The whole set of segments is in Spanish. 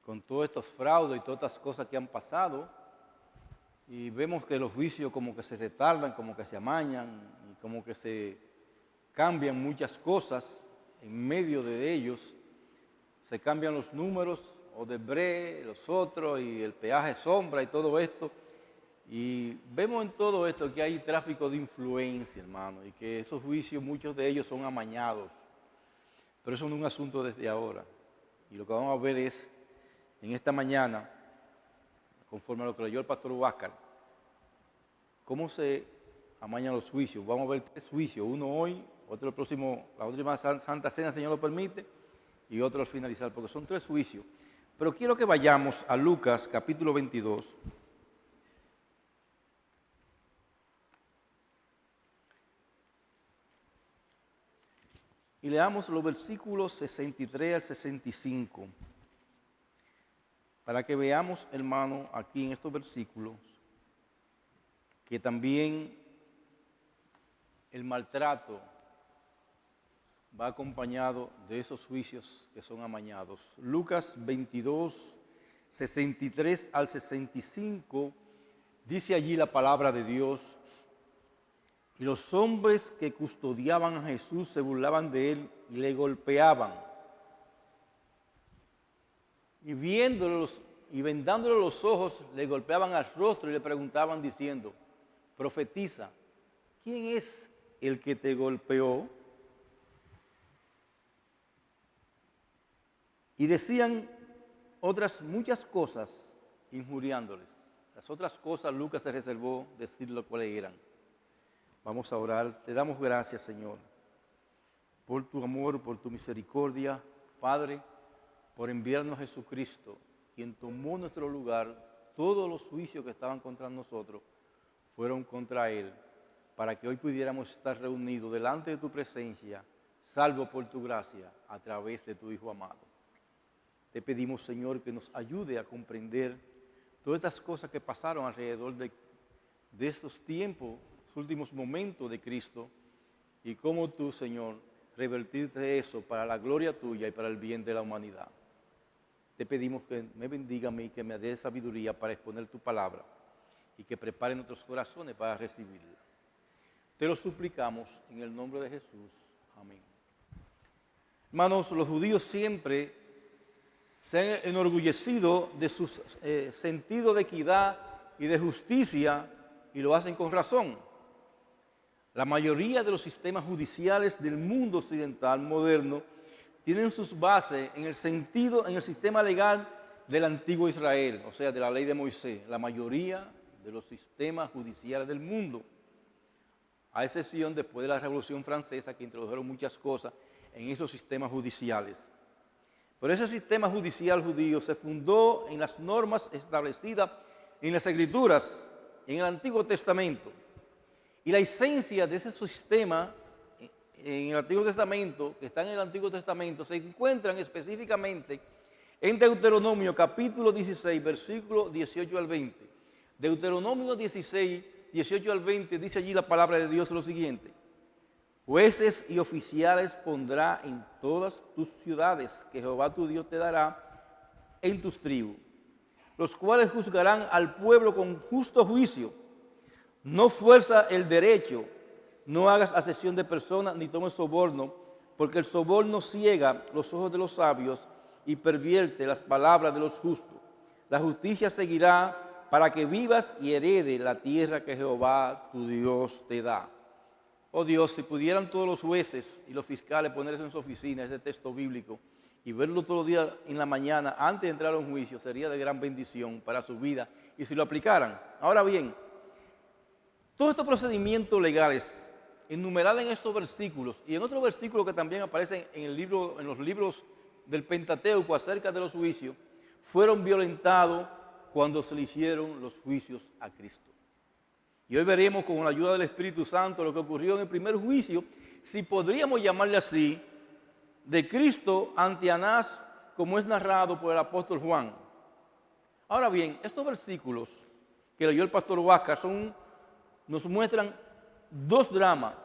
con todos estos fraudes y todas estas cosas que han pasado, y vemos que los juicios como que se retardan, como que se amañan, y como que se cambian muchas cosas en medio de ellos. Se cambian los números, Odebrecht, los otros, y el peaje sombra y todo esto. Y vemos en todo esto que hay tráfico de influencia, hermano, y que esos juicios, muchos de ellos son amañados. Pero eso no es un asunto desde ahora. Y lo que vamos a ver es, en esta mañana, conforme a lo que leyó el pastor Huáscar, cómo se amañan los juicios. Vamos a ver 3 juicios, uno hoy, otro el próximo, la última Santa Cena, Señor lo permite, y otro al finalizar, porque son 3 juicios. Pero quiero que vayamos a Lucas capítulo 22. Y leamos los versículos 63 al 65, para que veamos, hermano, aquí en estos versículos, que también el maltrato va acompañado de esos juicios que son amañados. Lucas 22, 63 al 65, dice allí la palabra de Dios: y los hombres que custodiaban a Jesús se burlaban de él y le golpeaban. Y viéndolos y vendándole los ojos, le golpeaban al rostro y le preguntaban diciendo: profetiza, ¿quién es el que te golpeó? Y decían otras muchas cosas injuriándoles. Las otras cosas Lucas se reservó decir lo cuales eran. Vamos a orar. Te damos gracias, Señor, por tu amor, por tu misericordia, Padre, por enviarnos a Jesucristo, quien tomó nuestro lugar. Todos los juicios que estaban contra nosotros fueron contra Él, para que hoy pudiéramos estar reunidos delante de tu presencia, salvo por tu gracia, a través de tu Hijo amado. Te pedimos, Señor, que nos ayude a comprender todas estas cosas que pasaron alrededor de estos tiempos, los últimos momentos de Cristo, y cómo tú, Señor, revertirte eso para la gloria tuya y para el bien de la humanidad. Te pedimos que me bendiga a mí, que me dé sabiduría para exponer tu palabra y que prepare nuestros corazones para recibirla. Te lo suplicamos en el nombre de Jesús. Amén. Hermanos, los judíos siempre se han enorgullecido de su sentido de equidad y de justicia, y lo hacen con razón. La mayoría de los sistemas judiciales del mundo occidental moderno tienen sus bases en el sistema legal del antiguo Israel, o sea, de la ley de Moisés. La mayoría de los sistemas judiciales del mundo, a excepción después de la Revolución Francesa, que introdujeron muchas cosas en esos sistemas judiciales. Pero ese sistema judicial judío se fundó en las normas establecidas en las Escrituras, en el Antiguo Testamento. Y la esencia de ese sistema en el Antiguo Testamento, que está en el Antiguo Testamento, se encuentran específicamente en Deuteronomio capítulo 16, versículos 18 al 20. Deuteronomio 16, 18 al 20, dice allí la palabra de Dios lo siguiente: jueces y oficiales pondrá en todas tus ciudades que Jehová tu Dios te dará en tus tribus, los cuales juzgarán al pueblo con justo juicio. No fuerza el derecho, no hagas acepción de personas ni tomes soborno, porque el soborno ciega los ojos de los sabios y pervierte las palabras de los justos. La justicia seguirá para que vivas y herede la tierra que Jehová tu Dios te da. Oh Dios, si pudieran todos los jueces y los fiscales ponerse en su oficina ese texto bíblico y verlo todos los días en la mañana antes de entrar a un juicio, sería de gran bendición para su vida y si lo aplicaran. Ahora bien, todos estos procedimientos legales enumerados en estos versículos y en otros versículos que también aparecen en los libros del Pentateuco acerca de los juicios, fueron violentados cuando se le hicieron los juicios a Cristo. Y hoy veremos con la ayuda del Espíritu Santo lo que ocurrió en el primer juicio, si podríamos llamarle así, de Cristo ante Anás, como es narrado por el apóstol Juan. Ahora bien, estos versículos que leyó el pastor Huáscar nos muestran 2 dramas.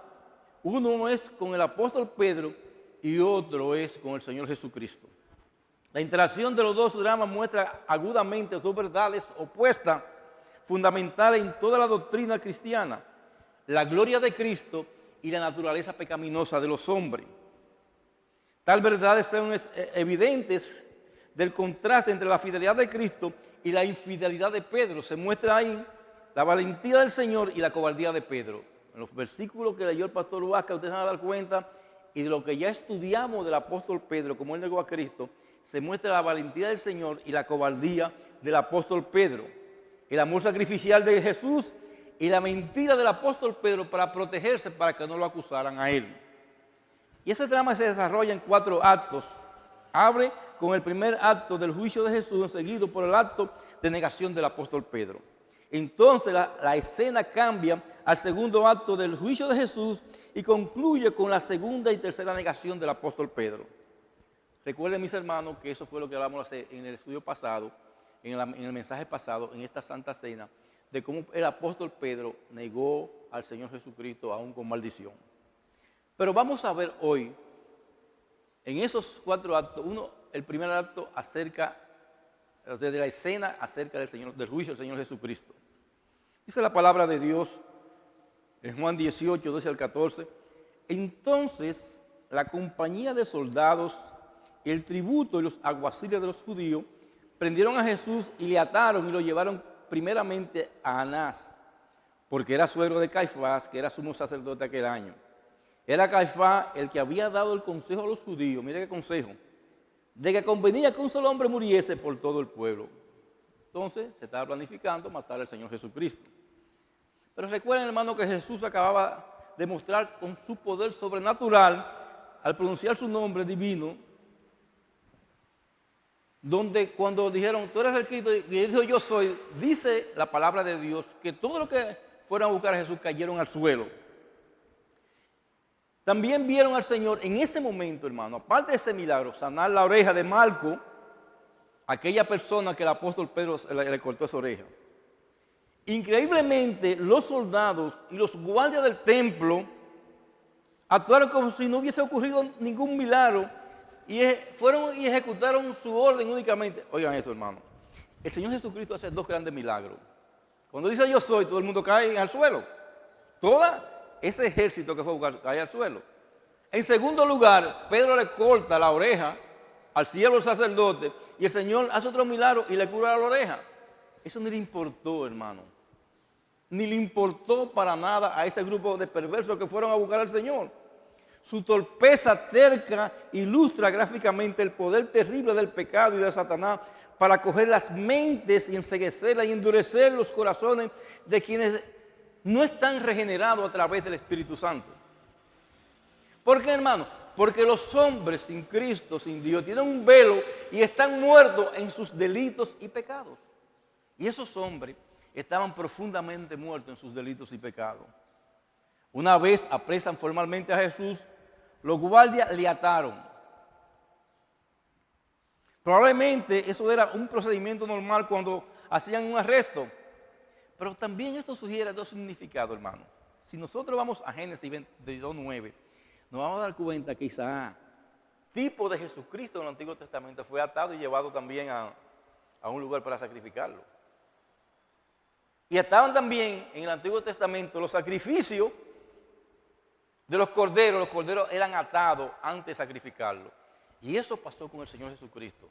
Uno es con el apóstol Pedro y otro es con el Señor Jesucristo. La interacción de los dos dramas muestra agudamente dos verdades opuestas, fundamentales en toda la doctrina cristiana: la gloria de Cristo y la naturaleza pecaminosa de los hombres. Tal verdades son evidentes del contraste entre la fidelidad de Cristo y la infidelidad de Pedro. Se muestra ahí la valentía del Señor y la cobardía de Pedro. En los versículos que leyó el pastor Vázquez, ustedes van a dar cuenta, y de lo que ya estudiamos del apóstol Pedro, como él negó a Cristo, se muestra la valentía del Señor y la cobardía del apóstol Pedro. El amor sacrificial de Jesús y la mentira del apóstol Pedro para protegerse, para que no lo acusaran a él. Y ese drama se desarrolla en 4 actos. Abre con el primer acto del juicio de Jesús, seguido por el acto de negación del apóstol Pedro. Entonces la escena cambia al segundo acto del juicio de Jesús y concluye con la segunda y tercera negación del apóstol Pedro. Recuerden, mis hermanos, que eso fue lo que hablamos en el estudio pasado, en el mensaje pasado, en esta Santa Cena, de cómo el apóstol Pedro negó al Señor Jesucristo aún con maldición. Pero vamos a ver hoy, en esos 4 actos, el primer acto acerca, desde la escena acerca del juicio del Señor Jesucristo. Dice la palabra de Dios en Juan 18, 12 al 14. Entonces la compañía de soldados, el tributo y los alguaciles de los judíos prendieron a Jesús y le ataron y lo llevaron primeramente a Anás, porque era suegro de Caifás, que era sumo sacerdote aquel año. Era Caifás el que había dado el consejo a los judíos, mire qué consejo, de que convenía que un solo hombre muriese por todo el pueblo. Entonces se estaba planificando matar al Señor Jesucristo. Pero recuerden, hermano, que Jesús acababa de mostrar con su poder sobrenatural, al pronunciar su nombre divino, donde cuando dijeron, tú eres el Cristo, y él dijo, yo soy, dice la palabra de Dios, que todos los que fueron a buscar a Jesús cayeron al suelo. También vieron al Señor en ese momento, hermano, aparte de ese milagro, sanar la oreja de Malco, aquella persona que el apóstol Pedro le cortó esa oreja. Increíblemente, los soldados y los guardias del templo actuaron como si no hubiese ocurrido ningún milagro y fueron y ejecutaron su orden únicamente. Oigan eso, hermano. El Señor Jesucristo hace 2 grandes milagros. Cuando dice yo soy, todo el mundo cae al suelo. Todo ese ejército que fue a buscar cae al suelo. En segundo lugar, Pedro le corta la oreja al siervo sacerdote y el Señor hace otro milagro y le cura la oreja. Eso ni le importó, hermano. Ni le importó para nada a ese grupo de perversos que fueron a buscar al Señor. Su torpeza terca ilustra gráficamente el poder terrible del pecado y de Satanás para coger las mentes y enceguecerlas y endurecer los corazones de quienes no están regenerados a través del Espíritu Santo. ¿Por qué, hermano? Porque los hombres sin Cristo, sin Dios, tienen un velo y están muertos en sus delitos y pecados. Y esos hombres estaban profundamente muertos en sus delitos y pecados. Una vez apresan formalmente a Jesús, los guardias le ataron. Probablemente eso era un procedimiento normal cuando hacían un arresto. Pero también esto sugiere 2 significados, hermano. Si nosotros vamos a Génesis 22:9, nos vamos a dar cuenta que Isaac, tipo de Jesucristo en el Antiguo Testamento, fue atado y llevado también a un lugar para sacrificarlo. Y estaban también en el Antiguo Testamento los sacrificios de los corderos eran atados antes de sacrificarlo. Y eso pasó con el Señor Jesucristo.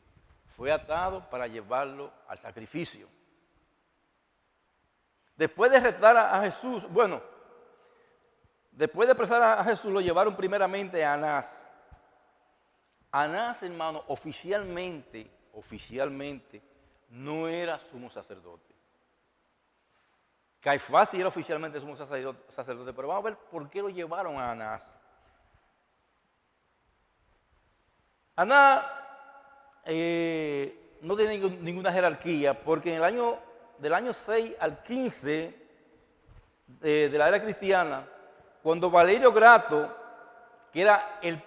Fue atado para llevarlo al sacrificio. Después de retar a Jesús, después de apresar a Jesús, lo llevaron primeramente a Anás. Anás, hermano, oficialmente, no era sumo sacerdote. Caifás sí era oficialmente sumo sacerdote, pero vamos a ver por qué lo llevaron a Anás. Anás no tiene ninguna jerarquía, porque del año 6 al 15 de la era cristiana, cuando Valerio Grato, que era el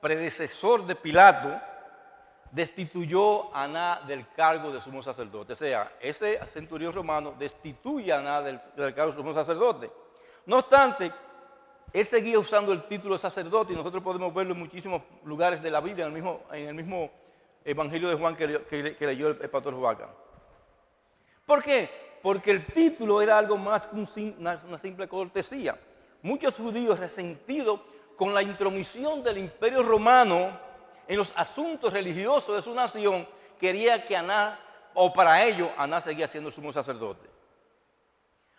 predecesor de Pilato, destituyó a Anás del cargo de sumo sacerdote. O sea, ese centurión romano destituye a Anás del cargo de sumo sacerdote. No obstante, él seguía usando el título de sacerdote y nosotros podemos verlo en muchísimos lugares de la Biblia, en el mismo Evangelio de Juan que leyó el pastor Joaquín. ¿Por qué? Porque el título era algo más que una simple cortesía. Muchos judíos resentidos con la intromisión del Imperio Romano en los asuntos religiosos de su nación, quería que Anás, o para ello, Anás seguía siendo el sumo sacerdote.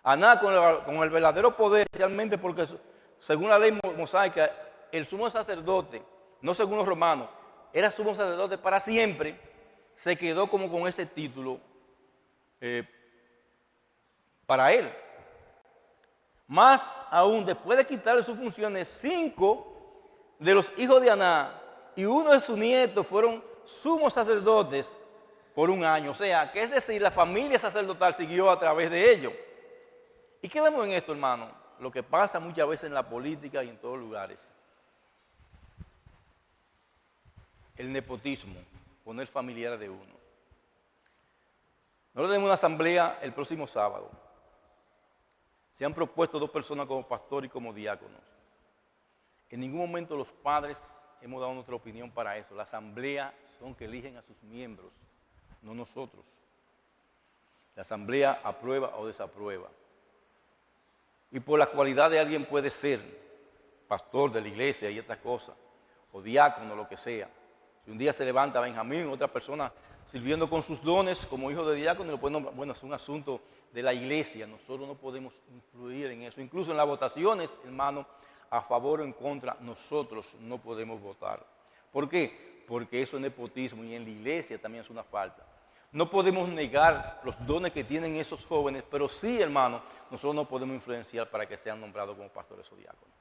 Anás con el verdadero poder, especialmente porque según la ley mosaica, el sumo sacerdote, no según los romanos, era sumo sacerdote para siempre, se quedó como con ese título para él. Más aún, después de quitarle sus funciones, 5 de los hijos de Anás y uno de sus nietos fueron sumos sacerdotes por 1 año. O sea, que es decir, la familia sacerdotal siguió a través de ellos. ¿Y qué vemos en esto, hermano? Lo que pasa muchas veces en la política y en todos lugares. El nepotismo, poner familiares de uno. Nosotros tenemos una asamblea el próximo sábado. Se han propuesto 2 personas como pastor y como diáconos. En ningún momento los padres hemos dado nuestra opinión para eso. La asamblea son que eligen a sus miembros, no nosotros. La asamblea aprueba o desaprueba. Y por la cualidad de alguien puede ser pastor de la iglesia y estas cosas, o diácono, lo que sea. Si un día se levanta Benjamín, otra persona sirviendo con sus dones como hijo de diácono, lo puede nombrar. Bueno, es un asunto de la iglesia. Nosotros no podemos influir en eso. Incluso en las votaciones, hermano, a favor o en contra, nosotros no podemos votar. ¿Por qué? Porque eso es nepotismo y en la iglesia también es una falta. No podemos negar los dones que tienen esos jóvenes, pero sí, hermano, nosotros no podemos influenciar para que sean nombrados como pastores o diáconos.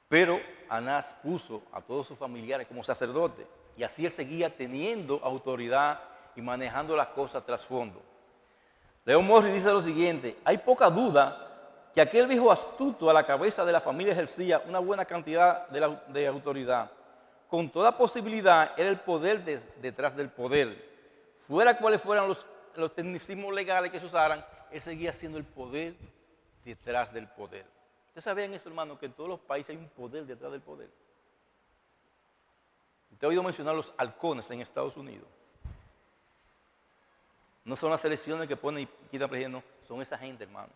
Pero Anás puso a todos sus familiares como sacerdotes y así él seguía teniendo autoridad y manejando las cosas trasfondo. Leo Morris dice lo siguiente: hay poca duda que aquel viejo astuto a la cabeza de la familia ejercía una buena cantidad de autoridad. Con toda posibilidad era el poder detrás del poder. Fuera cuales fueran los tecnicismos legales que se usaran, él seguía siendo el poder detrás del poder. ¿Ustedes sabían eso, hermano? Que en todos los países hay un poder detrás del poder. Usted ha oído mencionar los halcones en Estados Unidos. No son las elecciones que ponen y quitan presidente, no, son esa gente, hermano,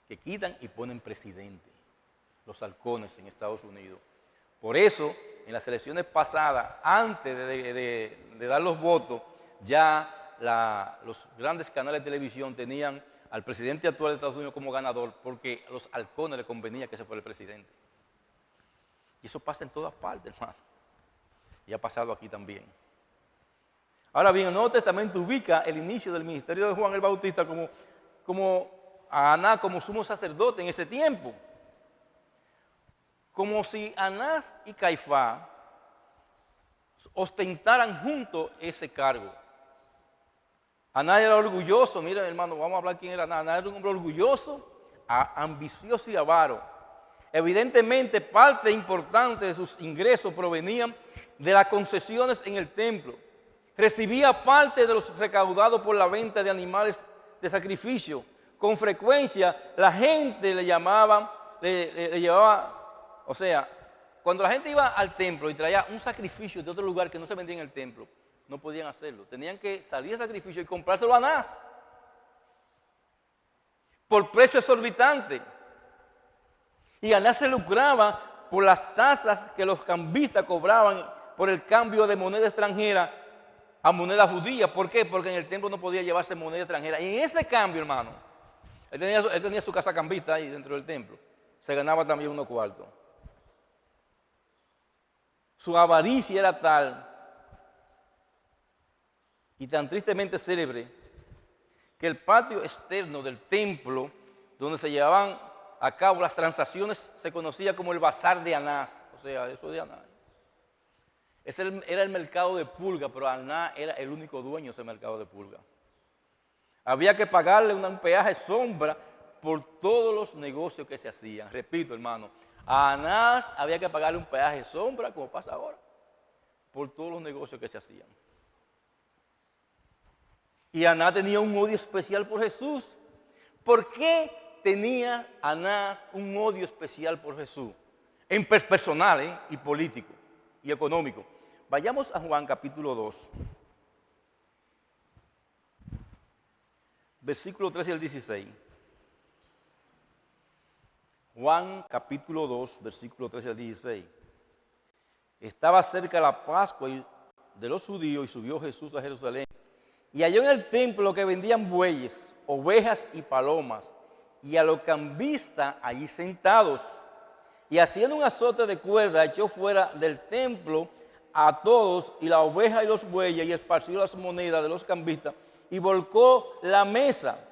que quitan y ponen presidente. Los halcones en Estados Unidos. Por eso, en las elecciones pasadas, antes de dar los votos, ya los grandes canales de televisión tenían al presidente actual de Estados Unidos como ganador, porque a los halcones les convenía que ese fuera el presidente. Y eso pasa en todas partes, hermano. Y ha pasado aquí también. Ahora bien, el Nuevo Testamento ubica el inicio del ministerio de Juan el Bautista como a Anás como sumo sacerdote en ese tiempo. Como si Anás y Caifás ostentaran juntos ese cargo. Anás era orgulloso. Miren, hermano, vamos a hablar quién era Anás. Anás era un hombre orgulloso, ambicioso y avaro. Evidentemente, parte importante de sus ingresos provenían de las concesiones en el templo. Recibía parte de los recaudados por la venta de animales de sacrificio. Con frecuencia, la gente le llevaba, o sea, cuando la gente iba al templo y traía un sacrificio de otro lugar que no se vendía en el templo, no podían hacerlo. Tenían que salir del sacrificio y comprárselo a Anás por precio exorbitante. Y Anás se lucraba por las tasas que los cambistas cobraban por el cambio de moneda extranjera a moneda judía. ¿Por qué? Porque en el templo no podía llevarse moneda extranjera. Y en ese cambio, hermano, él tenía su casa cambista ahí dentro del templo. Se ganaba también unos cuartos. Su avaricia era tal y tan tristemente célebre que el patio externo del templo, donde se llevaban a cabo las transacciones, se conocía como el bazar de Anás. O sea, eso de Anás. Ese era el mercado de pulga, pero Anás era el único dueño de ese mercado de pulga. Había que pagarle un peaje sombra por todos los negocios que se hacían. Repito, hermano, a Anás había que pagarle un peaje sombra, como pasa ahora, por todos los negocios que se hacían. Y Anás tenía un odio especial por Jesús. ¿Por qué tenía Anás un odio especial por Jesús? en personal y político y económico. Vayamos a Juan capítulo 2, versículo 13 al 16. Juan capítulo 2, versículo 13 al 16. Estaba cerca la Pascua de los judíos y subió Jesús a Jerusalén. Y halló en el templo que vendían bueyes, ovejas y palomas, y a los cambistas allí sentados. Y haciendo un azote de cuerda, echó fuera del templo a todos, y la oveja y los bueyes, y esparció las monedas de los cambistas, y volcó la mesa.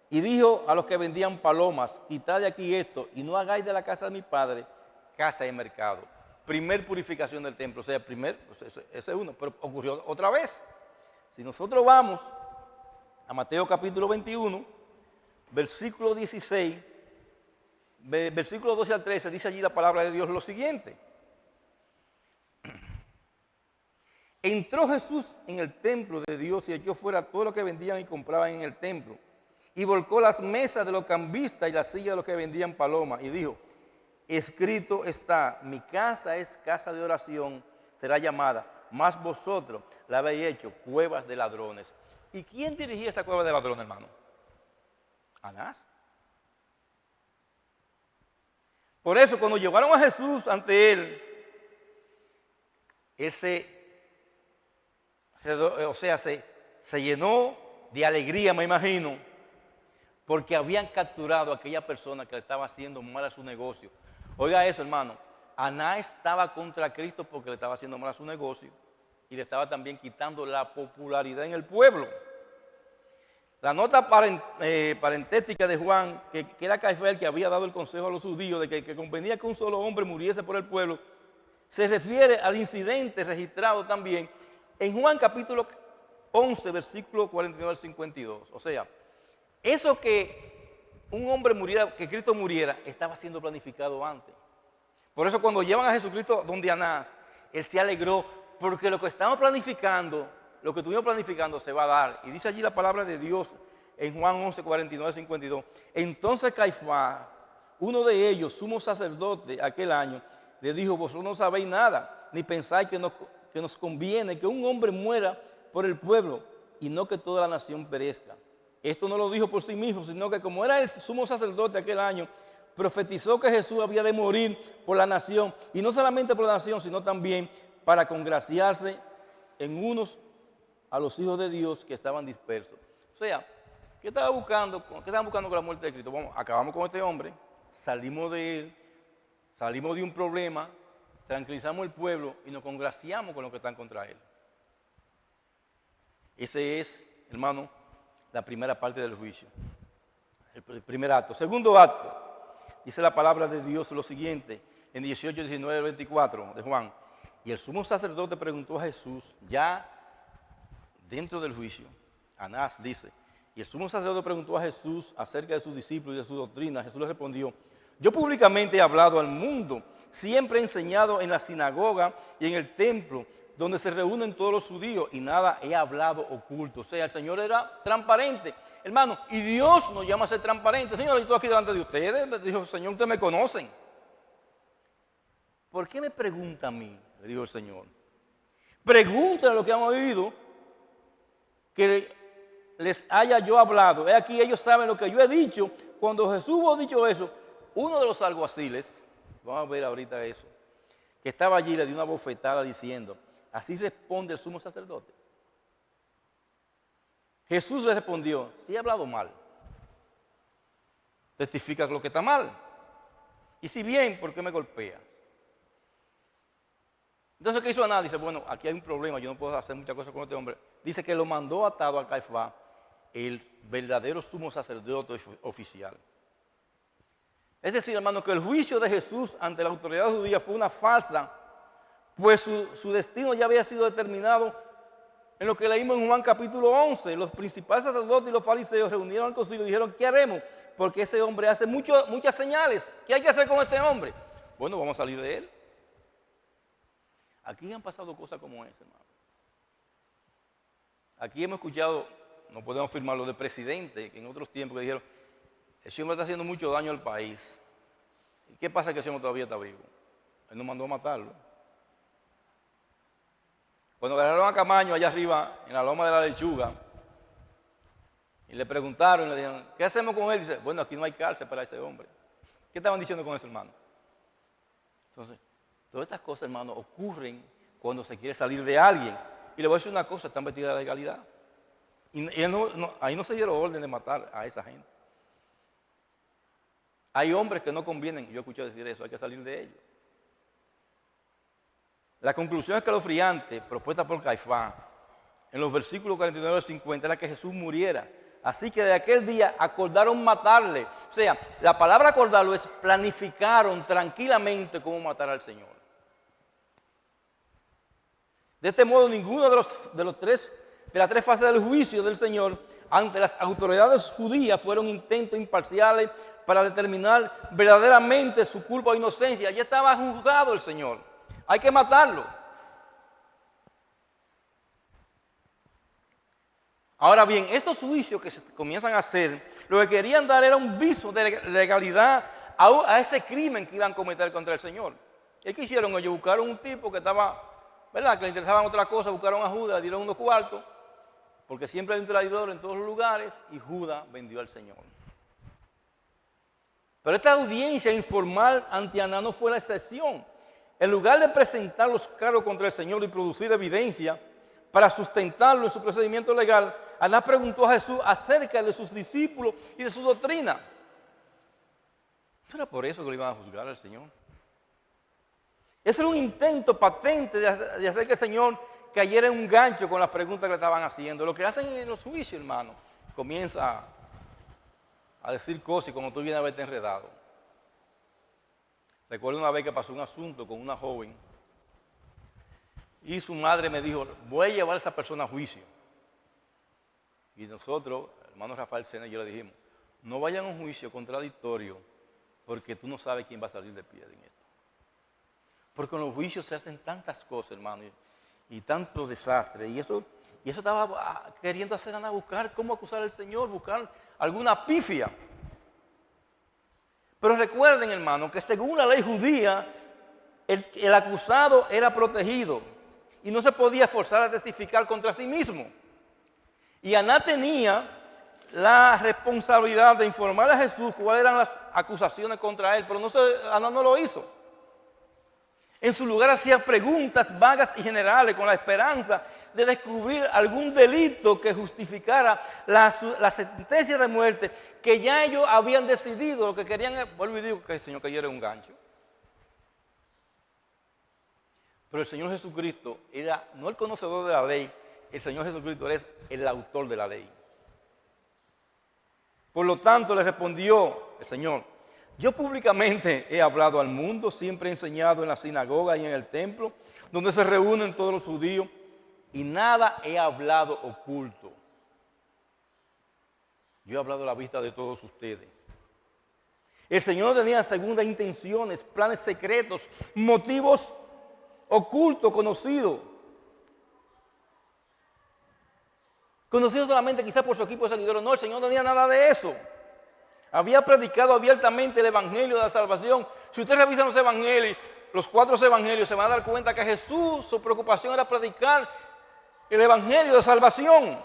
Y dijo a los que vendían palomas: quitad de aquí esto, y no hagáis de la casa de mi padre casa de mercado. Primer purificación del templo, o sea, ese es uno, pero ocurrió otra vez. Si nosotros vamos a Mateo capítulo 21, versículo 16, versículo 12 al 13, dice allí la palabra de Dios lo siguiente. Entró Jesús en el templo de Dios y echó fuera todo lo que vendían y compraban en el templo. Y volcó las mesas de los cambistas y las sillas de los que vendían palomas. Y dijo: escrito está, mi casa es casa de oración, será llamada, mas vosotros la habéis hecho cuevas de ladrones. ¿Y quién dirigía esa cueva de ladrones, hermano? Anás. Por eso, cuando llevaron a Jesús ante él, se llenó de alegría, me imagino, porque habían capturado a aquella persona que le estaba haciendo mal a su negocio. Oiga eso, hermano. Anás estaba contra Cristo porque le estaba haciendo mal a su negocio y le estaba también quitando la popularidad en el pueblo. La nota parentética de Juan, que era Caifás el que había dado el consejo a los judíos de que convenía que un solo hombre muriese por el pueblo, se refiere al incidente registrado también en Juan capítulo 11, versículo 49 al 52. O sea, eso que un hombre muriera, que Cristo muriera, estaba siendo planificado antes. Por eso cuando llevan a Jesucristo donde Anás, él se alegró porque lo que estamos planificando, lo que estuvimos planificando se va a dar. Y dice allí la palabra de Dios en Juan 11, 49, 52. Entonces Caifás, uno de ellos, sumo sacerdote aquel año, le dijo: vosotros no sabéis nada, ni pensáis que nos conviene que un hombre muera por el pueblo y no que toda la nación perezca. Esto no lo dijo por sí mismo, sino que como era el sumo sacerdote aquel año, profetizó que Jesús había de morir por la nación, y no solamente por la nación, sino también para congraciarse en unos a los hijos de Dios que estaban dispersos. O sea, ¿qué estaban buscando con la muerte de Cristo? Bueno, acabamos con este hombre, salimos de él, salimos de un problema, tranquilizamos el pueblo y nos congraciamos con los que están contra él. Ese es, hermano, la primera parte del juicio, el primer acto. Segundo acto, dice la palabra de Dios lo siguiente, en 18, 19, 24 de Juan. Y el sumo sacerdote preguntó a Jesús, ya dentro del juicio, Anás dice, y el sumo sacerdote preguntó a Jesús acerca de sus discípulos y de su doctrina. Jesús le respondió: yo públicamente he hablado al mundo, siempre he enseñado en la sinagoga y en el templo, donde se reúnen todos los judíos, y nada he hablado oculto. O sea, el Señor era transparente, hermano, y Dios nos llama a ser transparentes. Señor, yo estoy aquí delante de ustedes. Me dijo: Señor, ustedes me conocen. ¿Por qué me pregunta a mí? Le dijo el Señor. Pregúntale a los que han oído que les haya yo hablado. He aquí, ellos saben lo que yo he dicho. Cuando Jesús hubo dicho eso, uno de los alguaciles, vamos a ver ahorita eso, que estaba allí, le dio una bofetada diciendo: así responde el sumo sacerdote. Jesús le respondió: si he hablado mal, testifica lo que está mal. Y si bien, ¿por qué me golpeas? Entonces, ¿qué hizo Anás? Dice: bueno, aquí hay un problema, yo no puedo hacer muchas cosas con este hombre. Dice que lo mandó atado a Caifás, el verdadero sumo sacerdote oficial. Es decir, hermano, que el juicio de Jesús ante la autoridad judía fue una farsa, pues su destino ya había sido determinado en lo que leímos en Juan capítulo 11. Los principales sacerdotes y los fariseos reunieron al concilio y dijeron: ¿qué haremos? Porque ese hombre hace muchas señales. ¿Qué hay que hacer con este hombre? Bueno, vamos a salir de él. Aquí han pasado cosas como esa, hermano. Aquí hemos escuchado, no podemos afirmarlo, de presidentes que en otros tiempos que dijeron: ese hombre está haciendo mucho daño al país. ¿Y qué pasa que ese hombre todavía está vivo? Él no mandó a matarlo. Cuando agarraron a Camaño allá arriba, en la loma de la lechuga, y le preguntaron, le dijeron, ¿qué hacemos con él? Dice, bueno, aquí no hay cárcel para ese hombre. ¿Qué estaban diciendo con eso, hermano? Entonces, todas estas cosas, hermano, ocurren cuando se quiere salir de alguien. Y le voy a decir una cosa, están vestidas de legalidad. Y él ahí no se dieron orden de matar a esa gente. Hay hombres que no convienen, yo escuché decir eso, hay que salir de ellos. La conclusión escalofriante propuesta por Caifás en los versículos 49 al 50 era que Jesús muriera. Así que de aquel día acordaron matarle. O sea, la palabra acordarlo es planificaron tranquilamente cómo matar al Señor. De este modo, ninguno de las tres fases del juicio del Señor ante las autoridades judías fueron intentos imparciales para determinar verdaderamente su culpa o inocencia. Ya estaba juzgado el Señor. Hay que matarlo. Ahora bien, estos juicios que se comienzan a hacer, lo que querían dar era un viso de legalidad a ese crimen que iban a cometer contra el Señor. ¿Y qué hicieron ellos? Buscaron un tipo que estaba, ¿verdad?, que le interesaban otra cosa, buscaron a Judas, le dieron unos cuartos, porque siempre hay un traidor en todos los lugares, y Judas vendió al Señor. Pero esta audiencia informal ante Anás no fue la excepción. En lugar de presentar los cargos contra el Señor y producir evidencia para sustentarlo en su procedimiento legal, Anás preguntó a Jesús acerca de sus discípulos y de su doctrina. ¿No era por eso que lo iban a juzgar al Señor? Ese era un intento patente de hacer que el Señor cayera en un gancho con las preguntas que le estaban haciendo. Lo que hacen en los juicios, hermano, comienza a decir cosas y como tú vienes a verte enredado. Recuerdo una vez que pasó un asunto con una joven y su madre me dijo, voy a llevar a esa persona a juicio. Y nosotros, hermano Rafael Sena y yo le dijimos, no vayan a un juicio contradictorio porque tú no sabes quién va a salir de pie en esto. Porque en los juicios se hacen tantas cosas, hermano, y tantos desastres. Y eso estaba queriendo hacer a buscar cómo acusar al Señor, buscar alguna pifia. Pero recuerden, hermano, que según la ley judía, el acusado era protegido y no se podía forzar a testificar contra sí mismo. Y Anás tenía la responsabilidad de informar a Jesús cuáles eran las acusaciones contra él, pero Anás no lo hizo. En su lugar hacía preguntas vagas y generales con la esperanza de descubrir algún delito que justificara la sentencia de muerte que ya ellos habían decidido. Lo que querían, vuelvo y digo, que el Señor cayera en un gancho. Pero el Señor Jesucristo era no el conocedor de la ley, el Señor Jesucristo es el autor de la ley. Por lo tanto, le respondió el Señor, yo públicamente he hablado al mundo, siempre he enseñado en la sinagoga y en el templo, donde se reúnen todos los judíos, y nada he hablado oculto. Yo he hablado a la vista de todos ustedes. El Señor tenía segundas intenciones, planes secretos, motivos ocultos, conocidos. Conocidos solamente quizás por su equipo de seguidores. No, el Señor no tenía nada de eso. Había predicado abiertamente el evangelio de la salvación. Si usted revisa los evangelios, los 4 evangelios, se va a dar cuenta que Jesús, su preocupación era predicar el evangelio de salvación.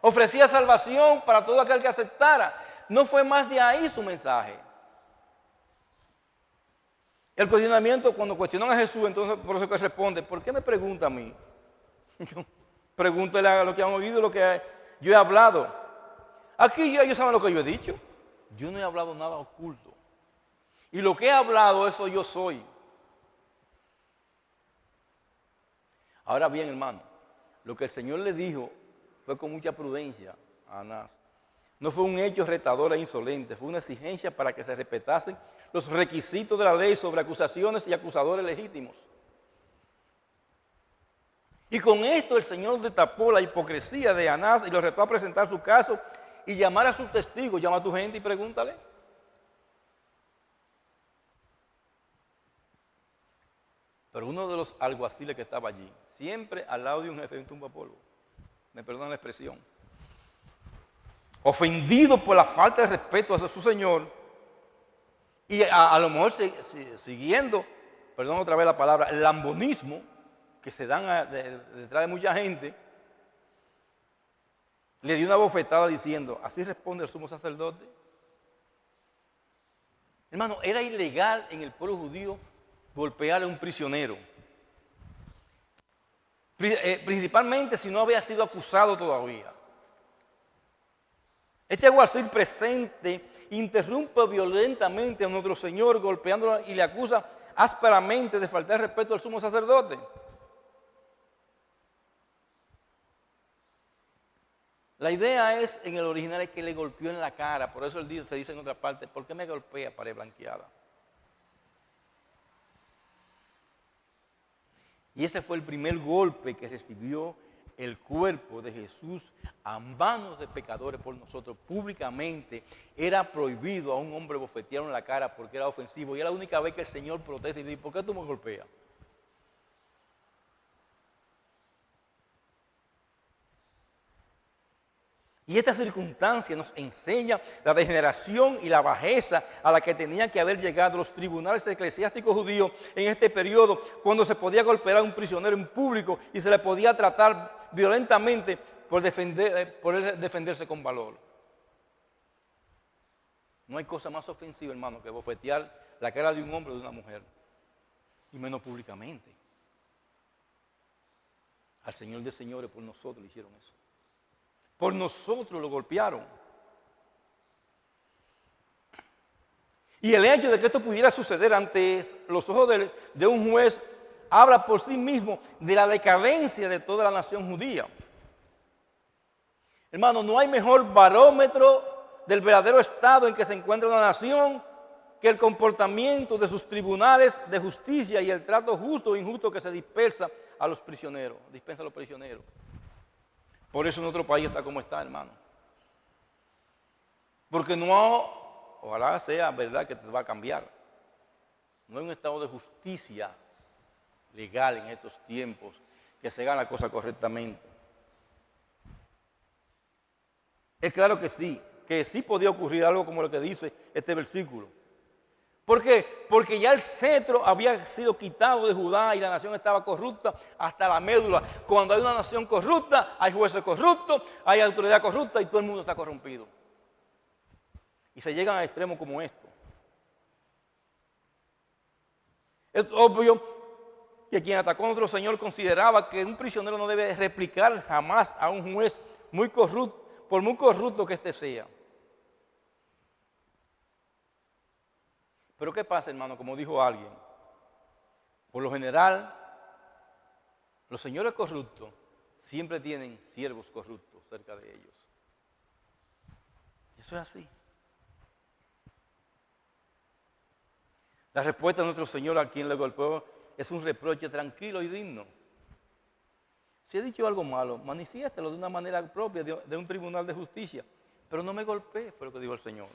Ofrecía salvación para todo aquel que aceptara. No fue más de ahí su mensaje. El cuestionamiento, cuando cuestionan a Jesús, entonces por eso que responde, ¿por qué me pregunta a mí? Pregúntele a lo que han oído, lo que yo he hablado. Aquí ellos saben lo que yo he dicho. Yo no he hablado nada oculto. Y lo que he hablado, eso yo soy. Ahora bien, hermano, lo que el Señor le dijo fue con mucha prudencia a Anás. No fue un hecho retador e insolente, fue una exigencia para que se respetasen los requisitos de la ley sobre acusaciones y acusadores legítimos. Y con esto el Señor destapó la hipocresía de Anás y lo retó a presentar su caso y llamar a sus testigos. Llama a tu gente y pregúntale. Pero uno de los alguaciles que estaba allí, siempre al lado de un jefe de un tumbapolvo, me perdonan la expresión, ofendido por la falta de respeto hacia su Señor y a lo mejor siguiendo perdón otra vez la palabra, el lambonismo que se dan detrás de mucha gente, le dio una bofetada diciendo, así responde el sumo sacerdote. Hermano, era ilegal en el pueblo judío golpear a un prisionero. Principalmente si no había sido acusado todavía. Este alguacil presente interrumpe violentamente a nuestro Señor golpeándolo y le acusa ásperamente de faltar respeto al sumo sacerdote. La idea es, en el original, es que le golpeó en la cara. Por eso se dice en otra parte, ¿por qué me golpea, pared blanqueada? Y ese fue el primer golpe que recibió el cuerpo de Jesús a manos de pecadores por nosotros. Públicamente era prohibido a un hombre bofetear en la cara porque era ofensivo. Y era la única vez que el Señor protesta y dice, ¿por qué tú me golpeas? Y esta circunstancia nos enseña la degeneración y la bajeza a la que tenían que haber llegado los tribunales eclesiásticos judíos en este periodo, cuando se podía golpear a un prisionero en público y se le podía tratar violentamente por defenderse con valor. No hay cosa más ofensiva, hermano, que bofetear la cara de un hombre o de una mujer, y menos públicamente. Al Señor de señores, por nosotros le hicieron eso. Por nosotros lo golpearon. Y el hecho de que esto pudiera suceder ante los ojos de un juez habla por sí mismo de la decadencia de toda la nación judía. Hermano, no hay mejor barómetro del verdadero estado en que se encuentra una nación que el comportamiento de sus tribunales de justicia y el trato justo o injusto que se dispensa a los prisioneros. Por eso nuestro país está como está, hermano. Porque no, ojalá sea verdad que te va a cambiar. No hay un estado de justicia legal en estos tiempos que se haga la cosa correctamente. Es claro que sí podía ocurrir algo como lo que dice este versículo. ¿Por qué? Porque ya el cetro había sido quitado de Judá y la nación estaba corrupta hasta la médula. Cuando hay una nación corrupta, hay jueces corruptos, hay autoridad corrupta y todo el mundo está corrompido. Y se llegan a extremos como esto. Es obvio que quien atacó a nuestro Señor consideraba que un prisionero no debe replicar jamás a un juez muy corrupto, por muy corrupto que éste sea. Pero ¿qué pasa, hermano? Como dijo alguien, por lo general, los señores corruptos siempre tienen siervos corruptos cerca de ellos. Eso es así. La respuesta de nuestro Señor a quien le golpeó es un reproche tranquilo y digno. Si he dicho algo malo, manifiéstalo de una manera propia de un tribunal de justicia, pero no me golpee, fue lo que dijo el Señor.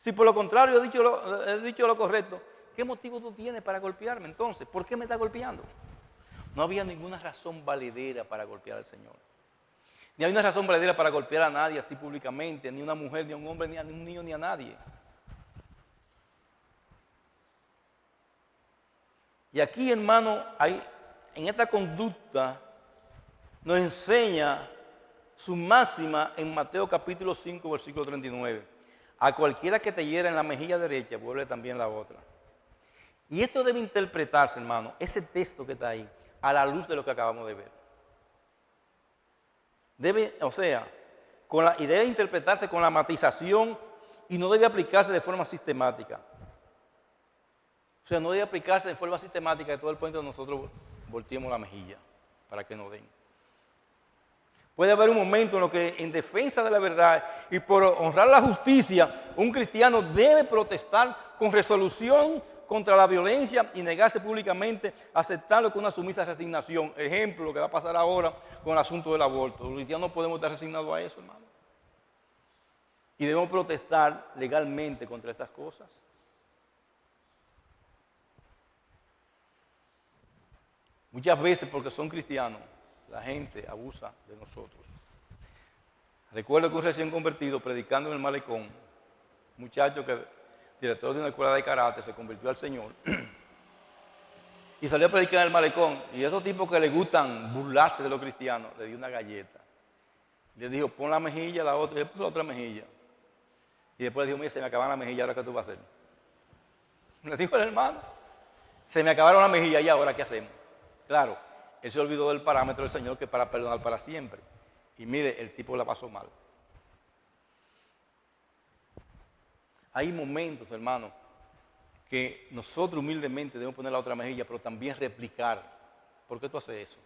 Si por lo contrario he dicho lo correcto, ¿qué motivo tú tienes para golpearme entonces? ¿Por qué me estás golpeando? No había ninguna razón valedera para golpear al Señor. Ni hay una razón valedera para golpear a nadie así públicamente, ni a una mujer, ni a un hombre, ni a un niño, ni a nadie. Y aquí, hermano, en esta conducta nos enseña su máxima en Mateo capítulo 5, versículo 39. A cualquiera que te hiera en la mejilla derecha, vuelve también la otra. Y esto debe interpretarse, hermano, ese texto que está ahí, a la luz de lo que acabamos de ver. Y debe interpretarse con la matización y no debe aplicarse de forma sistemática. O sea, no debe aplicarse de forma sistemática que todo el puente de nosotros volteemos la mejilla para que nos den. Puede haber un momento en el que, en defensa de la verdad y por honrar la justicia, un cristiano debe protestar con resolución contra la violencia y negarse públicamente a aceptarlo con una sumisa resignación. Ejemplo, lo que va a pasar ahora con el asunto del aborto. Los cristianos no podemos estar resignados a eso, hermano. Y debemos protestar legalmente contra estas cosas. Muchas veces, porque son cristianos, la gente abusa de nosotros. Recuerdo que un recién convertido, predicando en el malecón, un muchacho que, director de una escuela de karate, se convirtió al Señor. Y salió a predicar en el malecón. Y esos tipos que les gustan burlarse de los cristianos, le dio una galleta. Le dijo, pon la mejilla, la otra, y le puso la otra mejilla. Y después le dijo, mira, se me acabaron las mejillas, ¿ahora qué tú vas a hacer? Le dijo el hermano, se me acabaron las mejillas, ¿y ahora qué hacemos? Claro, él se olvidó del parámetro del Señor, que es para perdonar para siempre. Y mire, el tipo la pasó mal. Hay momentos, hermano, que nosotros humildemente debemos poner la otra mejilla, pero también replicar. ¿Por qué tú haces eso?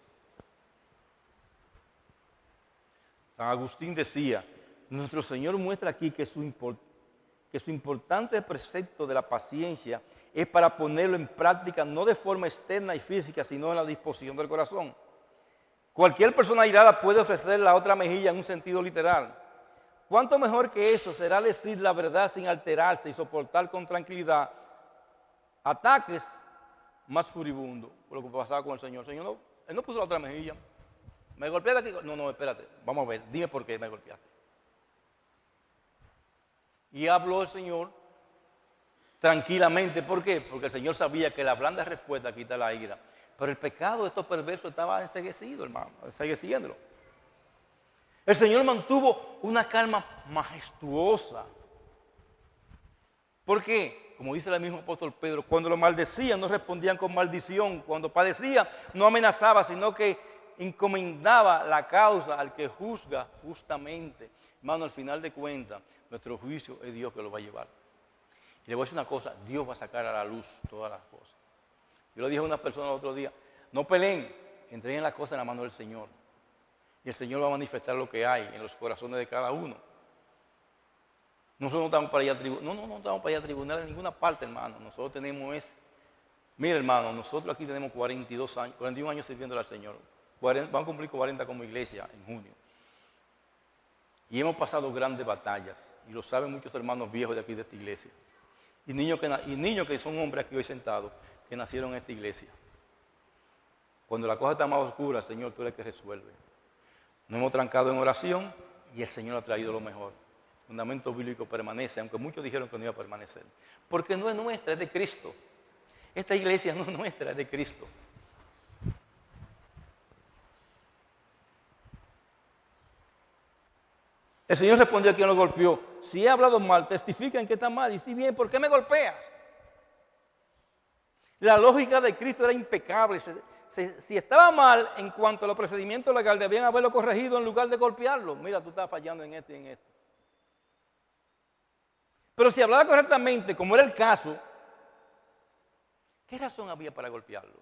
San Agustín decía, nuestro Señor muestra aquí que su importante precepto de la paciencia es para ponerlo en práctica no de forma externa y física, sino en la disposición del corazón. Cualquier persona airada puede ofrecer la otra mejilla en un sentido literal. ¿Cuánto mejor que eso será decir la verdad sin alterarse y soportar con tranquilidad ataques más furibundos? Por lo que pasaba con el Señor. El Señor no, Él no puso la otra mejilla. ¿Me golpeaste aquí? No, espérate. Vamos a ver. Dime por qué me golpeaste. Y habló el Señor tranquilamente. ¿Por qué? Porque el Señor sabía que la blanda respuesta quita la ira. Pero el pecado de estos perversos estaba enseguecido, hermano. Ensegueciéndolo. El Señor mantuvo una calma majestuosa. ¿Por qué? Como dice el mismo apóstol Pedro, cuando lo maldecían no respondían con maldición. Cuando padecía no amenazaba, sino que encomendaba la causa al que juzga justamente. Hermano, al final de cuentas, nuestro juicio es Dios que lo va a llevar. Y le voy a decir una cosa, Dios va a sacar a la luz todas las cosas. Yo le dije a una persona el otro día, no peleen, entreguen las cosas en la mano del Señor. Y el Señor va a manifestar lo que hay en los corazones de cada uno. Nosotros no estamos para ir a tribunal, no estamos para ir a tribunal en ninguna parte, hermano. Nosotros tenemos mire, hermano, nosotros aquí tenemos 42 años, 41 años sirviendo al Señor. Vamos a cumplir 40 como iglesia en junio. Y hemos pasado grandes batallas, y lo saben muchos hermanos viejos de aquí de esta iglesia. Y niños que son hombres aquí hoy sentados, que nacieron en esta iglesia. Cuando la cosa está más oscura, Señor, tú eres el que resuelve. Nos hemos trancado en oración y el Señor ha traído lo mejor. El fundamento bíblico permanece, aunque muchos dijeron que no iba a permanecer. Porque no es nuestra, es de Cristo. Esta iglesia no es nuestra, es de Cristo. El Señor respondió a quien lo golpeó, si he hablado mal, testifica en que está mal, y si bien, ¿por qué me golpeas? La lógica de Cristo era impecable. Si estaba mal en cuanto a los procedimientos legales, debían haberlo corregido en lugar de golpearlo. Mira, tú estás fallando en esto y en esto. Pero si hablaba correctamente, como era el caso, ¿qué razón había para golpearlo?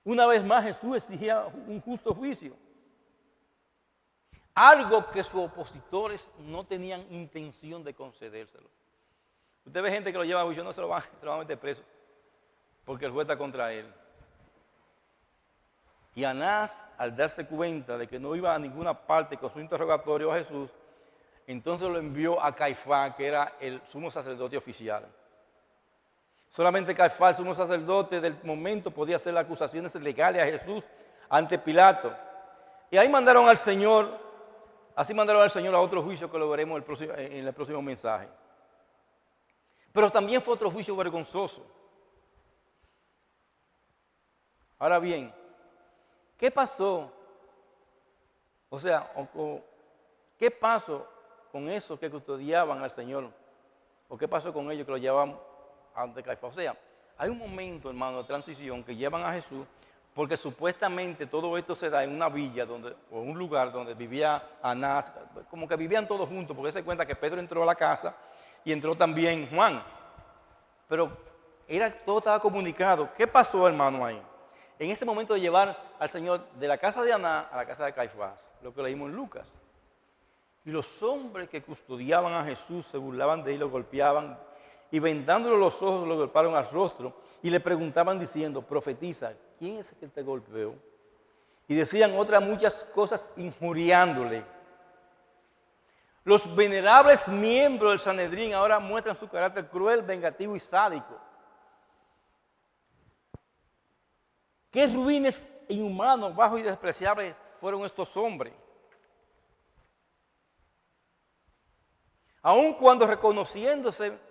Una vez más, Jesús exigía un justo juicio. Algo que sus opositores no tenían intención de concedérselo. Usted ve gente que lo lleva a juicio, no se lo van a meter preso, porque el juez está contra él. Y Anás, al darse cuenta de que no iba a ninguna parte con su interrogatorio a Jesús, entonces lo envió a Caifás, que era el sumo sacerdote oficial. Solamente Caifás, el sumo sacerdote del momento, podía hacer las acusaciones legales a Jesús ante Pilato. Y ahí mandaron al Señor. Así mandaron al Señor a otro juicio que lo veremos en el próximo mensaje. Pero también fue otro juicio vergonzoso. Ahora bien, ¿qué pasó? O sea, ¿qué pasó con esos que custodiaban al Señor? ¿O qué pasó con ellos que lo llevaban ante Caifás? O sea, hay un momento, hermano, de transición que llevan a Jesús. Porque supuestamente todo esto se da en una villa o un lugar donde vivía Anás, como que vivían todos juntos, porque se cuenta que Pedro entró a la casa y entró también Juan. Pero todo estaba comunicado. ¿Qué pasó, hermano, ahí? En ese momento de llevar al Señor de la casa de Anás a la casa de Caifás, lo que leímos en Lucas. Y los hombres que custodiaban a Jesús se burlaban de él, lo golpeaban, y vendándole los ojos lo golpearon al rostro y le preguntaban diciendo, profetiza, ¿quién es el que te golpeó? Y decían otras muchas cosas injuriándole. Los venerables miembros del Sanedrín ahora muestran su carácter cruel, vengativo y sádico. Qué ruines e inhumanos, bajos y despreciables fueron estos hombres. Aun cuando reconociéndose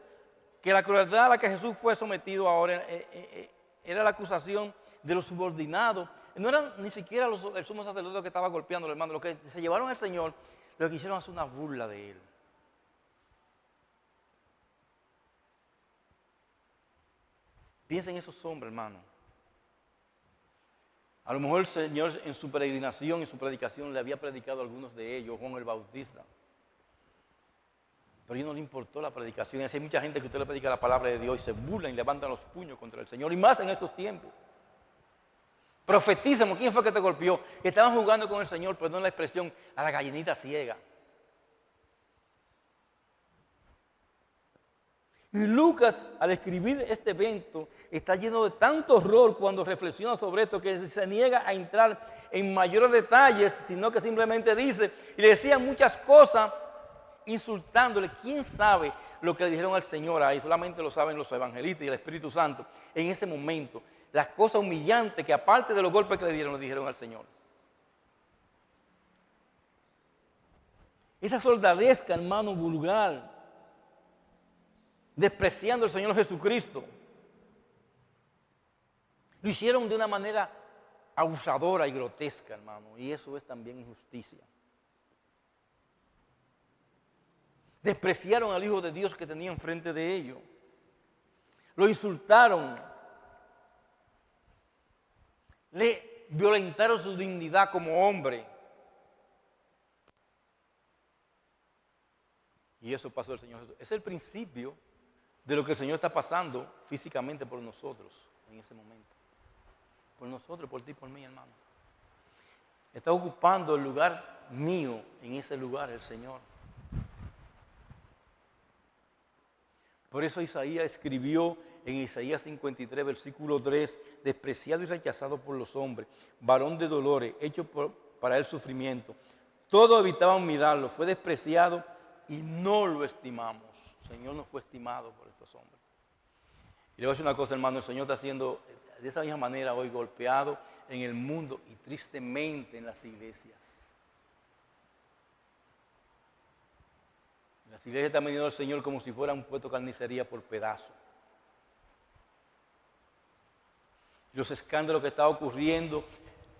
que la crueldad a la que Jesús fue sometido ahora era la acusación de los subordinados. No eran ni siquiera el sumo sacerdote que estaba golpeando al hermano. Los que se llevaron al Señor, lo que hicieron hacer una burla de él. Piensen en esos hombres, hermano. A lo mejor el Señor en su peregrinación, en su predicación, le había predicado a algunos de ellos, Juan el Bautista. Pero a ellos no le importó la predicación. Hay mucha gente que usted le predica la palabra de Dios y se burlan y levantan los puños contra el Señor. Y más en estos tiempos. Profetízamo, ¿quién fue que te golpeó? Estaban jugando con el Señor, perdón la expresión, a la gallinita ciega. Y Lucas, al escribir este evento, está lleno de tanto horror cuando reflexiona sobre esto que se niega a entrar en mayores detalles, sino que simplemente dice, y le decían muchas cosas, insultándole. ¿Quién sabe lo que le dijeron al Señor ahí? Solamente lo saben los evangelistas y el Espíritu Santo. En ese momento, las cosas humillantes que aparte de los golpes que le dijeron al Señor. Esa soldadesca, hermano, vulgar, despreciando al Señor Jesucristo. Lo hicieron de una manera abusadora y grotesca, hermano, y eso es también injusticia. Despreciaron al Hijo de Dios que tenía enfrente de ellos. Lo insultaron. Le violentaron su dignidad como hombre. Y eso pasó el Señor Jesús. Es el principio de lo que el Señor está pasando físicamente por nosotros en ese momento. Por nosotros, por ti, por mí, hermano. Está ocupando el lugar mío en ese lugar, el Señor. Por eso Isaías escribió en Isaías 53, versículo 3, despreciado y rechazado por los hombres, varón de dolores, hecho para él sufrimiento. Todos evitaban mirarlo, fue despreciado y no lo estimamos. El Señor no fue estimado por estos hombres. Y le voy a decir una cosa, hermano, el Señor está siendo de esa misma manera hoy golpeado en el mundo y tristemente en las iglesias. Las iglesias están vendiendo al Señor como si fuera un puesto de carnicería por pedazo. Los escándalos que están ocurriendo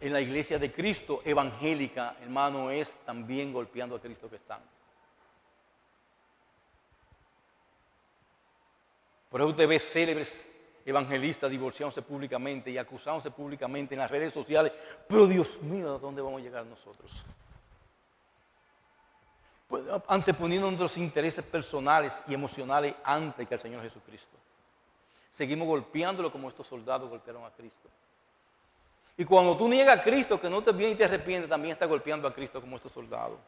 en la iglesia de Cristo evangélica, hermano, es también golpeando a Cristo que están. Por eso usted ve célebres evangelistas divorciándose públicamente y acusándose públicamente en las redes sociales. Pero Dios mío, ¿a dónde vamos a llegar nosotros? Pues, anteponiendo nuestros intereses personales y emocionales antes que al Señor Jesucristo. Seguimos golpeándolo como estos soldados golpearon a Cristo. Y cuando tú niegas a Cristo, que no te vienes y te arrepientes, también estás golpeando a Cristo como estos soldados.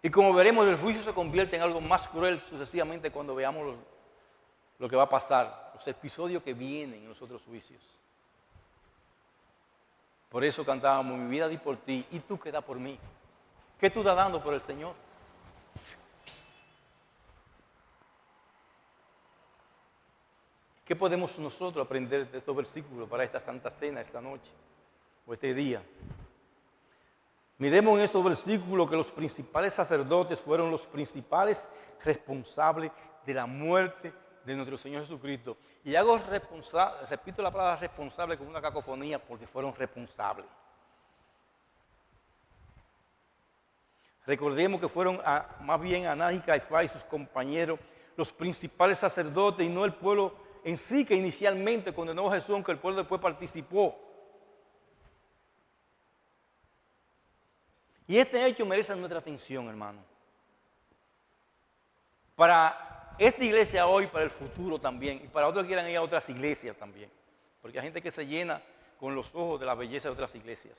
Y como veremos, el juicio se convierte en algo más cruel sucesivamente cuando veamos lo que va a pasar, los episodios que vienen en los otros juicios. Por eso cantábamos, mi vida di por ti, y tú que das por mí. ¿Qué tú estás dando por el Señor? ¿Qué podemos nosotros aprender de estos versículos para esta Santa Cena esta noche o este día? Miremos en estos versículos que los principales sacerdotes fueron los principales responsables de la muerte de nuestro Señor Jesucristo. Y repito la palabra responsable con una cacofonía porque fueron responsables. Recordemos que fueron más bien Anás y Caifás y sus compañeros los principales sacerdotes y no el pueblo en sí que inicialmente condenó a Jesús, aunque el pueblo después participó. Y este hecho merece nuestra atención, hermano. Para esta iglesia hoy, para el futuro también, y para otros que quieran ir a otras iglesias también. Porque hay gente que se llena con los ojos de la belleza de otras iglesias.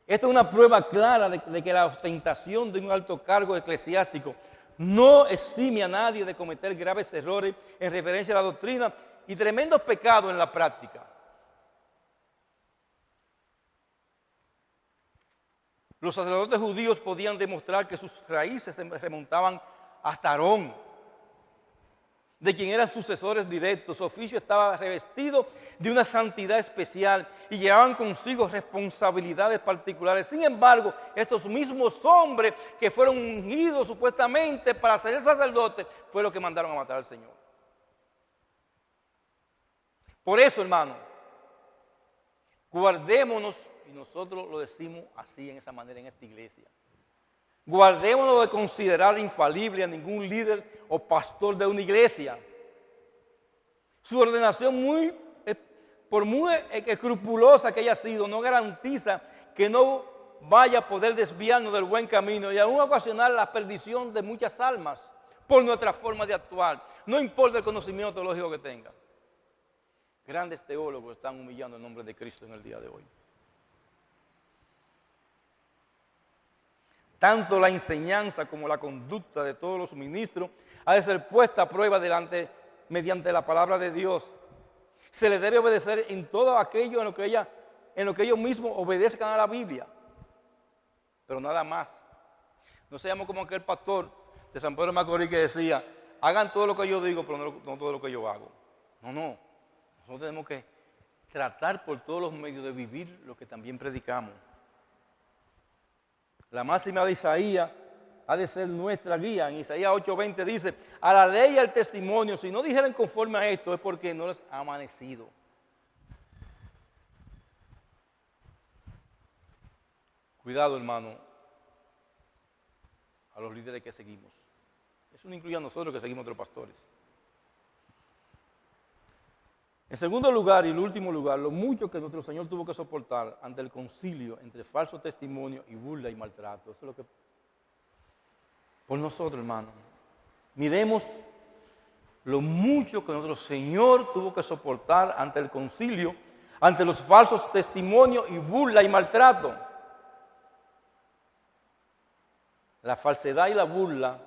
Esta es una prueba clara de que la ostentación de un alto cargo eclesiástico no exime a nadie de cometer graves errores en referencia a la doctrina y tremendos pecados en la práctica. Los sacerdotes judíos podían demostrar que sus raíces se remontaban hasta Aarón, de quien eran sucesores directos. Su oficio estaba revestido de una santidad especial y llevaban consigo responsabilidades particulares. Sin embargo, estos mismos hombres que fueron ungidos supuestamente para ser sacerdotes, fue lo que mandaron a matar al Señor. Por eso, hermano, guardémonos, y nosotros lo decimos así, en esa manera, en esta iglesia. Guardémonos de considerar infalible a ningún líder o pastor de una iglesia. Su ordenación, por muy escrupulosa que haya sido, no garantiza que no vaya a poder desviarnos del buen camino y aún ocasionar la perdición de muchas almas por nuestra forma de actuar. No importa el conocimiento teológico que tenga. Grandes teólogos están humillando el nombre de Cristo en el día de hoy. Tanto la enseñanza como la conducta de todos los ministros ha de ser puesta a prueba mediante la palabra de Dios. Se les debe obedecer en todo aquello en lo que ellos mismos obedezcan a la Biblia. Pero nada más. No seamos como aquel pastor de San Pedro de Macorís que decía, hagan todo lo que yo digo, pero no todo lo que yo hago. No. Nosotros tenemos que tratar por todos los medios de vivir lo que también predicamos. La máxima de Isaías ha de ser nuestra guía. En Isaías 8:20 dice, a la ley y al testimonio, si no dijeran conforme a esto, es porque no les ha amanecido. Cuidado, hermano, a los líderes que seguimos. Eso no incluye a nosotros que seguimos a otros pastores. En segundo lugar y en último lugar, lo mucho que nuestro Señor tuvo que soportar ante el concilio entre falso testimonio y burla y maltrato. Eso es lo que por nosotros, hermano. Miremos lo mucho que nuestro Señor tuvo que soportar ante el concilio, ante los falsos testimonios y burla y maltrato. La falsedad y la burla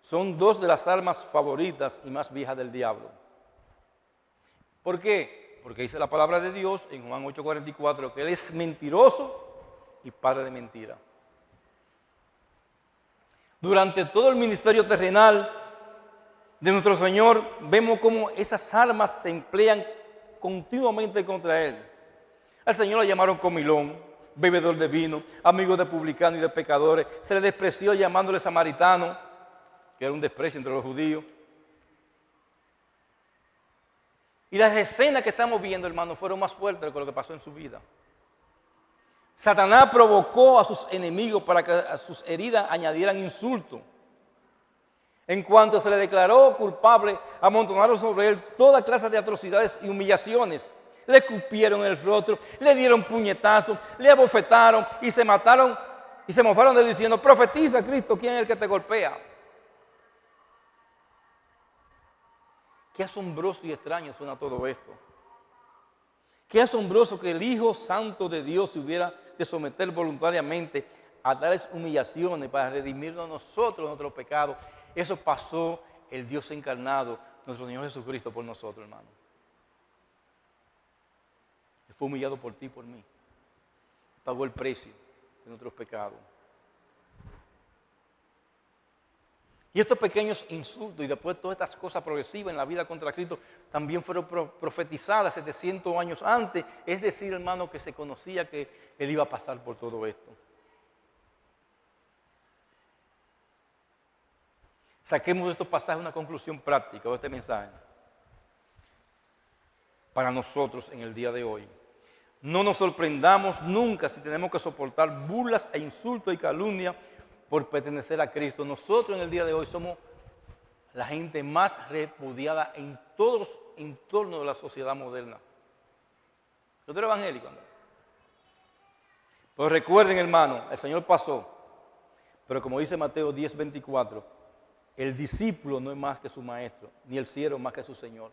son dos de las armas favoritas y más viejas del diablo. ¿Por qué? Porque dice la palabra de Dios en Juan 8:44 que Él es mentiroso y padre de mentira. Durante todo el ministerio terrenal de nuestro Señor, vemos cómo esas armas se emplean continuamente contra Él. Al Señor lo llamaron comilón, bebedor de vino, amigo de publicanos y de pecadores. Se le despreció llamándole samaritano, que era un desprecio entre los judíos. Y las escenas que estamos viendo, hermanos, fueron más fuertes que lo que pasó en su vida. Satanás provocó a sus enemigos para que a sus heridas añadieran insultos. En cuanto se le declaró culpable, amontonaron sobre él toda clase de atrocidades y humillaciones. Le escupieron el rostro, le dieron puñetazos, le abofetaron y se mataron y se mofaron de él diciendo, profetiza Cristo, ¿quién es el que te golpea? Qué asombroso y extraño suena todo esto. Qué asombroso que el Hijo Santo de Dios se hubiera de someter voluntariamente a tales humillaciones para redimirnos a nosotros de nuestros pecados. Eso pasó el Dios encarnado, nuestro Señor Jesucristo, por nosotros, hermano. Él fue humillado por ti y por mí. Pagó el precio de nuestros pecados. Y estos pequeños insultos y después todas estas cosas progresivas en la vida contra Cristo también fueron profetizadas 700 años antes. Es decir, hermano, que se conocía que Él iba a pasar por todo esto. Saquemos de estos pasajes una conclusión práctica de este mensaje para nosotros en el día de hoy. No nos sorprendamos nunca si tenemos que soportar burlas e insultos y calumnias por pertenecer a Cristo. Nosotros en el día de hoy somos la gente más repudiada en todos los entornos de la sociedad moderna. Yo soy evangélico, ¿no? Pero recuerden, hermano, el Señor pasó, pero como dice Mateo 10:24, el discípulo no es más que su maestro, ni el siervo más que su Señor.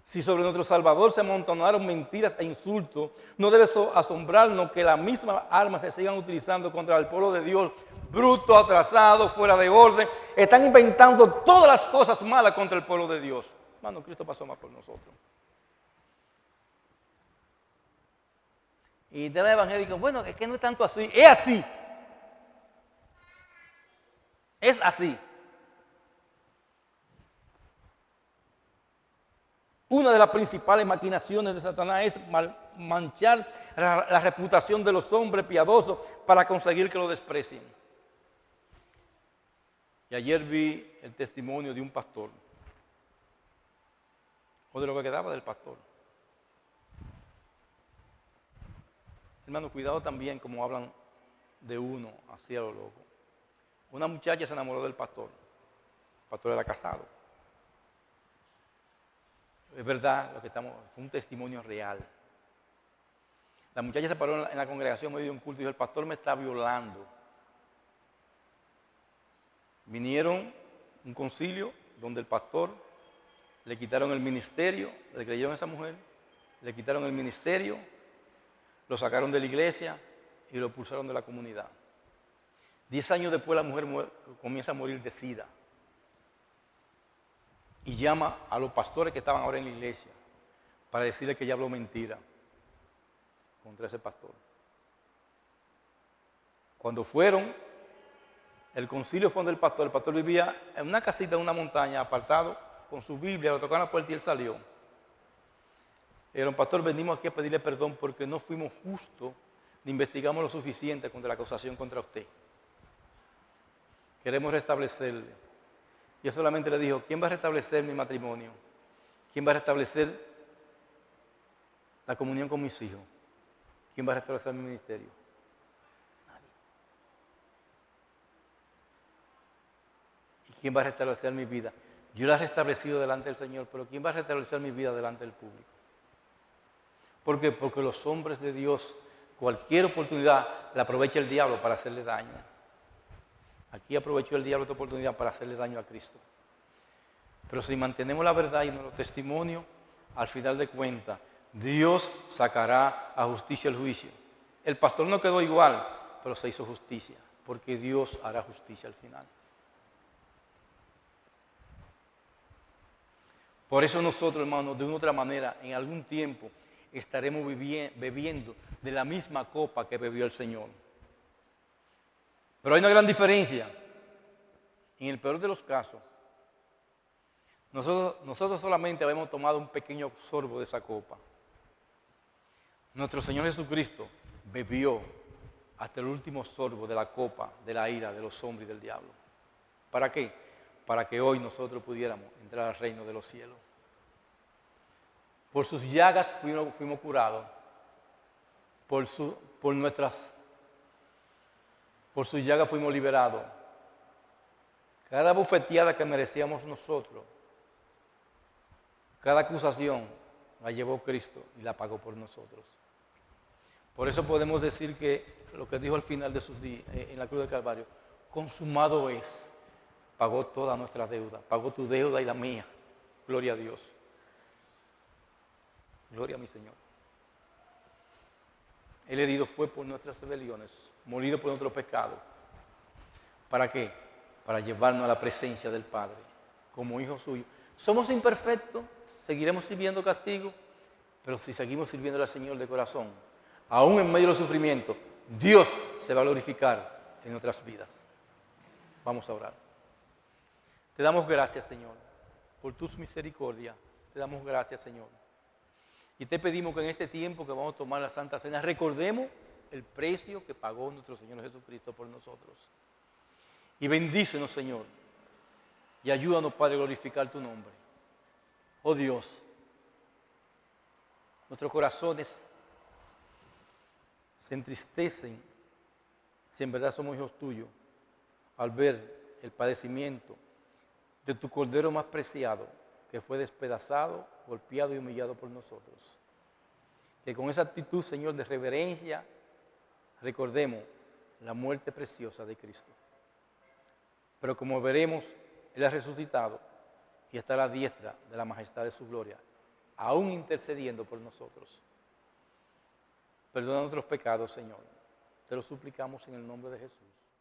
Si sobre nuestro Salvador se amontonaron mentiras e insultos, no debe asombrarnos que las mismas armas se sigan utilizando contra el pueblo de Dios, bruto, atrasado, fuera de orden. Están inventando todas las cosas malas contra el pueblo de Dios. Hermano, Cristo pasó más por nosotros. Y de la evangélica, bueno, es que no es tanto así, es así. Es así. Una de las principales maquinaciones de Satanás es manchar la reputación de los hombres piadosos para conseguir que lo desprecien. Y ayer vi el testimonio de un pastor, o de lo que quedaba del pastor. Hermano, cuidado también como hablan de uno así a lo loco. Una muchacha se enamoró del pastor. El pastor era casado. Es verdad, fue un testimonio real. La muchacha se paró en la congregación medio de un culto y dijo: el pastor me está violando. Vinieron un concilio donde el pastor le quitaron el ministerio, le creyeron a esa mujer, le quitaron el ministerio, lo sacaron de la iglesia y lo expulsaron de la comunidad. 10 años después la mujer comienza a morir de SIDA. Y llama a los pastores que estaban ahora en la iglesia para decirle que ella habló mentira contra ese pastor. Cuando fueron, el concilio fue donde el pastor vivía en una casita en una montaña, apartado, con su Biblia, lo tocaron a la puerta y él salió. Dijeron: pastor, venimos aquí a pedirle perdón porque no fuimos justos ni investigamos lo suficiente contra la acusación contra usted. Queremos restablecerle. Y él solamente le dijo: ¿quién va a restablecer mi matrimonio? ¿Quién va a restablecer la comunión con mis hijos? ¿Quién va a restablecer mi ministerio? Nadie. ¿Y quién va a restablecer mi vida? Yo la he restablecido delante del Señor, pero ¿quién va a restablecer mi vida delante del público? ¿Por qué? Porque los hombres de Dios, cualquier oportunidad la aprovecha el diablo para hacerle daño. Aquí aprovechó el diablo esta oportunidad para hacerle daño a Cristo. Pero si mantenemos la verdad y nuestro testimonio, al final de cuentas, Dios sacará a justicia el juicio. El pastor no quedó igual, pero se hizo justicia, porque Dios hará justicia al final. Por eso nosotros, hermanos, de una u otra manera, en algún tiempo, estaremos bebiendo de la misma copa que bebió el Señor. Pero hay una gran diferencia. En el peor de los casos, nosotros solamente habíamos tomado un pequeño sorbo de esa copa. Nuestro Señor Jesucristo bebió hasta el último sorbo de la copa de la ira de los hombres y del diablo. ¿Para qué? Para que hoy nosotros pudiéramos entrar al reino de los cielos. Por sus llagas fuimos curados. Por sus llagas fuimos liberados. Cada bofeteada que merecíamos nosotros, cada acusación la llevó Cristo y la pagó por nosotros. Por eso podemos decir que lo que dijo al final de sus días en la cruz del Calvario: consumado es. Pagó toda nuestra deuda, pagó tu deuda y la mía. Gloria a Dios. Gloria a mi Señor. El herido fue por nuestras rebeliones, molido por nuestros pecados. ¿Para qué? Para llevarnos a la presencia del Padre, como hijos suyos. Somos imperfectos, seguiremos sirviendo castigo, pero si seguimos sirviendo al Señor de corazón, aún en medio del sufrimiento, Dios se va a glorificar en nuestras vidas. Vamos a orar. Te damos gracias, Señor, por tus misericordias. Te damos gracias, Señor. Y te pedimos que en este tiempo que vamos a tomar la Santa Cena, recordemos el precio que pagó nuestro Señor Jesucristo por nosotros. Y bendícenos, Señor, y ayúdanos, Padre, a glorificar tu nombre. Oh Dios, nuestros corazones se entristecen si en verdad somos hijos tuyos al ver el padecimiento de tu Cordero más preciado, que fue despedazado, golpeado y humillado por nosotros. Que con esa actitud, Señor, de reverencia, recordemos la muerte preciosa de Cristo. Pero como veremos, Él ha resucitado y está a la diestra de la majestad de su gloria, aún intercediendo por nosotros. Perdona nuestros pecados, Señor. Te lo suplicamos en el nombre de Jesús.